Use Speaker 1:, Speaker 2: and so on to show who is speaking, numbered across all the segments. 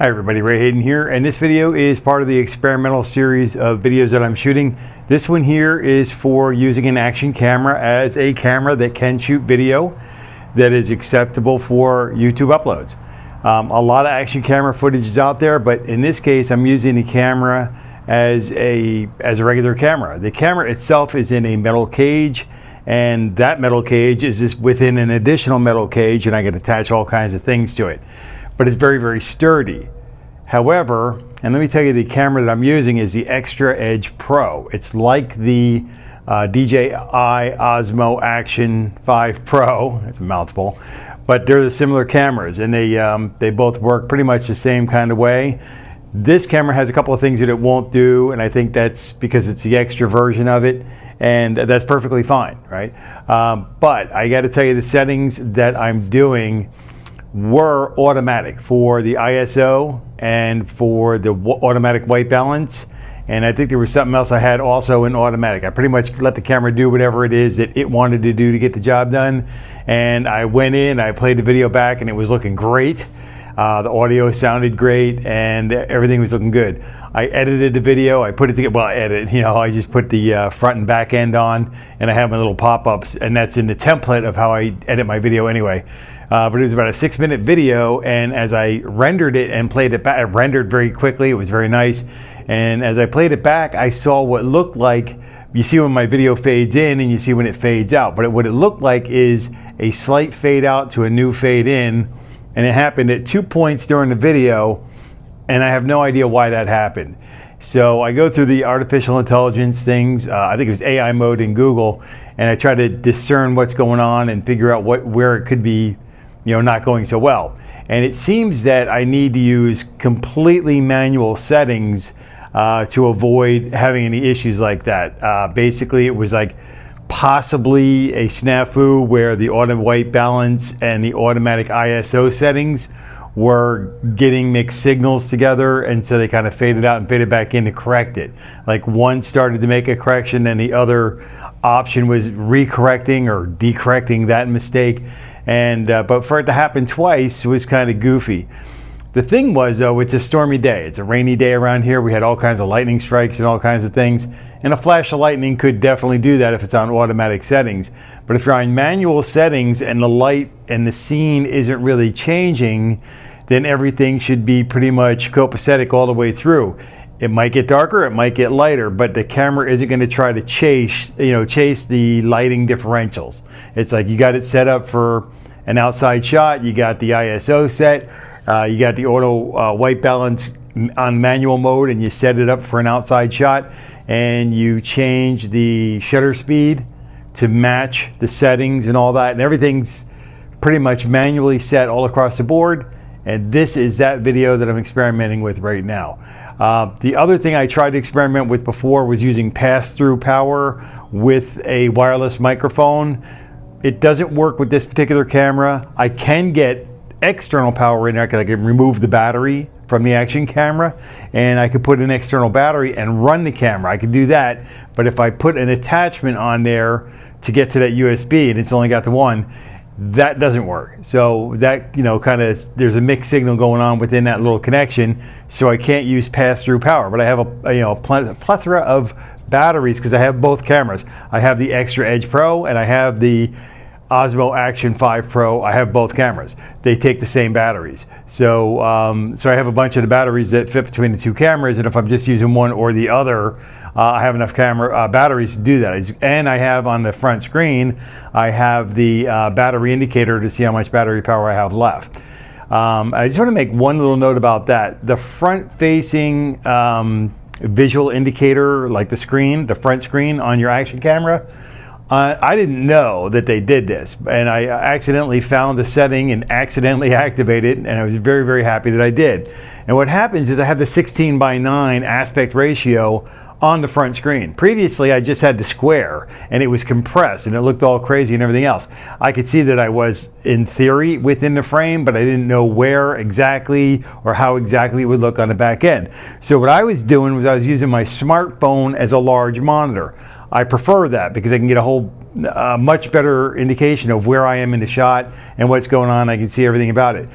Speaker 1: Hi everybody, Hayden here, and this video is part of the experimental series of videos that I'm shooting. This one here is for using an action camera as a camera that can shoot video that is acceptable for YouTube uploads. A lot of action camera footage is out there, but in this case I'm using the camera as a regular camera. The camera itself is in a metal cage, and that metal cage is just within an additional metal cage, and I can attach all kinds of things to it. But it's very, very sturdy. However, and let me tell you, the camera that I'm using is the Xtra Edge Pro. It's like the DJI Osmo Action 5 Pro. It's a mouthful, but they're the similar cameras, and they both work pretty much the same kind of way. This camera has a couple of things that it won't do, and I think that's because it's the extra version of it, and that's perfectly fine, right? But I got to tell you, the settings that I'm doing were automatic for the ISO and for the automatic white balance, and I think there was something else I had also in automatic. I pretty much let the camera do whatever it is that it wanted to do to get the job done, and I went in, I played the video back, and it was looking great. The audio sounded great, and everything was looking good. I edited the video, I put it together, well, I just put the front and back end on, and I have my little pop-ups, and that's in the template of how I edit my video anyway. But it was about a 6-minute video, and as I rendered it and played it back, it rendered very quickly. It was very nice. And as I played it back, I saw what looked like, you see when my video fades in and you see when it fades out. But what it looked like is a slight fade out to a new fade in, and it happened at 2 points during the video, and I have no idea why that happened. So I go through the artificial intelligence things, I think it was AI mode in Google, and I try to discern what's going on and figure out where it could be not going so well. And it seems that I need to use completely manual settings to avoid having any issues like that. Basically, it was like possibly a snafu where the auto white balance and the automatic ISO settings were getting mixed signals together, and so they kind of faded out and faded back in to correct it. Like one started to make a correction, and the other option was recorrecting or decorrecting that mistake. And but for it to happen twice was kind of goofy. The thing was, though, it's a stormy day. It's a rainy day around here. We had all kinds of lightning strikes and all kinds of things. And a flash of lightning could definitely do that if it's on automatic settings. But if you're on manual settings and the light and the scene isn't really changing, then everything should be pretty much copacetic all the way through. It might get darker, it might get lighter, but the camera isn't going to try to chase the lighting differentials. It's like you got it set up for an outside shot, you got the ISO set, you got the auto white balance on manual mode, and you set it up for an outside shot, and you change the shutter speed to match the settings and all that, and everything's pretty much manually set all across the board. And this is that video that I'm experimenting with right now. The other thing I tried to experiment with before was using pass-through power with a wireless microphone. It doesn't work with this particular camera. I can get external power in there because I can remove the battery from the action camera, and I could put an external battery and run the camera. I could do that, but if I put an attachment on there to get to that USB and it's only got the one, that doesn't work. So that kind of, there's a mixed signal going on within that little connection, so I can't use pass-through power. But I have a plethora of batteries because I have both cameras. I have the Xtra Edge Pro and I have the Osmo Action 5 Pro. I have both cameras. They take the same batteries. So I have a bunch of the batteries that fit between the two cameras, and if I'm just using one or the other, I have enough batteries to do that. And I have on the front screen, I have the battery indicator to see how much battery power I have left. I just want to make one little note about that. The front-facing visual indicator, like the front screen on your action camera, I didn't know that they did this, and I accidentally found the setting and accidentally activated it, and I was very, very happy that I did. And what happens is I have the 16:9 aspect ratio on the front screen. Previously, I just had the square, and it was compressed, and it looked all crazy and everything else. I could see that I was, in theory, within the frame, but I didn't know where exactly or how exactly it would look on the back end. So what I was doing was I was using my smartphone as a large monitor. I prefer that because I can get a whole much better indication of where I am in the shot and what's going on. I can see everything about it.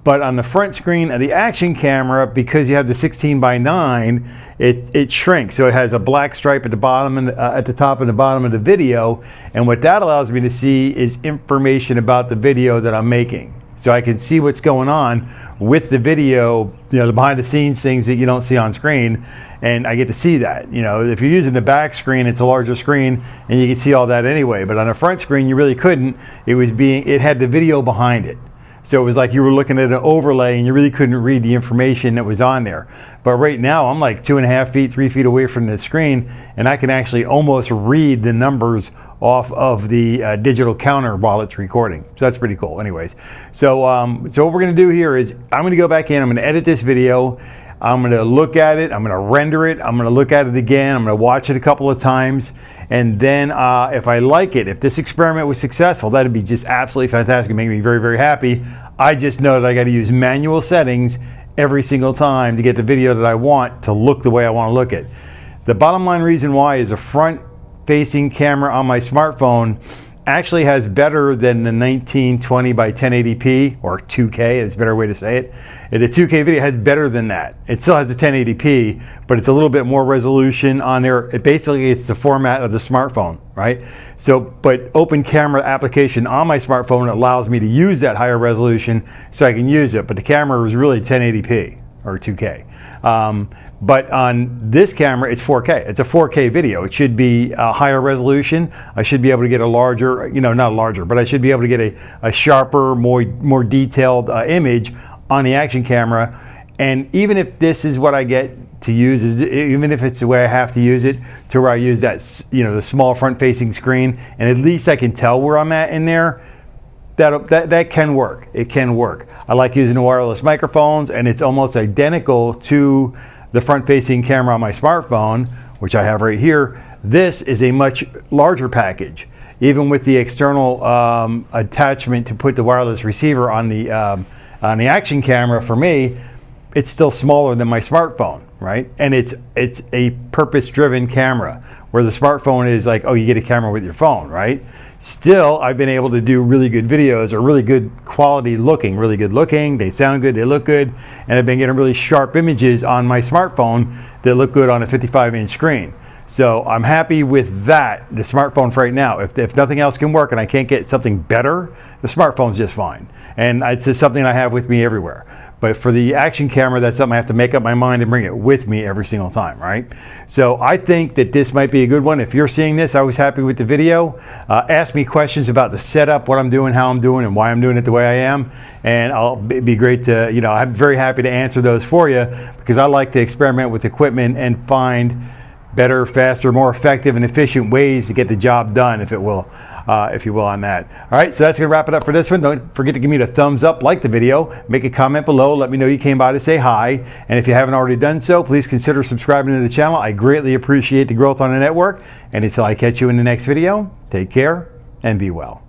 Speaker 1: But on the front screen of the Action camera, because you have the 16:9, it shrinks. So it has a black stripe at the bottom and at the top and the bottom of the video. And what that allows me to see is information about the video that I'm making. So I can see what's going on with the video, you know, the behind the scenes things that you don't see on screen. And I get to see that. You know, if you're using the back screen, it's a larger screen and you can see all that anyway. But on the front screen, you really couldn't. It had the video behind it. So it was like you were looking at an overlay and you really couldn't read the information that was on there. But right now I'm like 2.5 feet, 3 feet away from the screen, and I can actually almost read the numbers off of the digital counter while it's recording. So that's pretty cool. Anyways, so what we're gonna do here is I'm gonna go back in, I'm gonna edit this video, I'm gonna look at it, I'm gonna render it, I'm gonna look at it again, I'm gonna watch it a couple of times, and then if I like it, if this experiment was successful, that'd be just absolutely fantastic, make me very, very happy. I just know that I gotta use manual settings every single time to get the video that I want to look the way I wanna look it. The bottom line reason why is a front-facing camera on my smartphone actually has better than the 1920 by 1080p, or 2K, it's a better way to say it. The 2K video has better than that. It still has the 1080p, but it's a little bit more resolution on there. Basically, it's the format of the smartphone, right? So, but open camera application on my smartphone allows me to use that higher resolution so I can use it, but the camera is really 1080p or 2K. But on this camera, it's 4K. It's a 4K video. It should be a higher resolution. I should be able to get a larger, you know, not larger, but I should be able to get a sharper, more detailed image on the Action camera. And even if this is what I get to use, even if it's the way I have to use it, to where I use that, you know, the small front-facing screen, and at least I can tell where I'm at in there, that can work. It can work. I like using the wireless microphones, and it's almost identical to the front-facing camera on my smartphone, which I have right here. This is a much larger package. Even with the external attachment to put the wireless receiver on the Action camera, for me, it's still smaller than my smartphone, right? And it's a purpose-driven camera, where the smartphone is like, oh, you get a camera with your phone, right? Still, I've been able to do really good videos, or really good quality looking, really good looking, they sound good, they look good, and I've been getting really sharp images on my smartphone that look good on a 55-inch screen. So I'm happy with that, the smartphone for right now. If nothing else can work and I can't get something better, the smartphone's just fine. And it's just something I have with me everywhere. But for the Action camera, that's something I have to make up my mind and bring it with me every single time, right? So I think that this might be a good one. If you're seeing this, I was happy with the video. Ask me questions about the setup, what I'm doing, how I'm doing, and why I'm doing it the way I am. And it'd be great to, you know, I'm very happy to answer those for you, because I like to experiment with equipment and find better, faster, more effective and efficient ways to get the job done, if you will on that. All right, so that's gonna wrap it up for this one. Don't forget to give me the thumbs up, like the video, make a comment below, let me know you came by to say hi. And if you haven't already done so, please consider subscribing to the channel. I greatly appreciate the growth on the network. And until I catch you in the next video, take care and be well.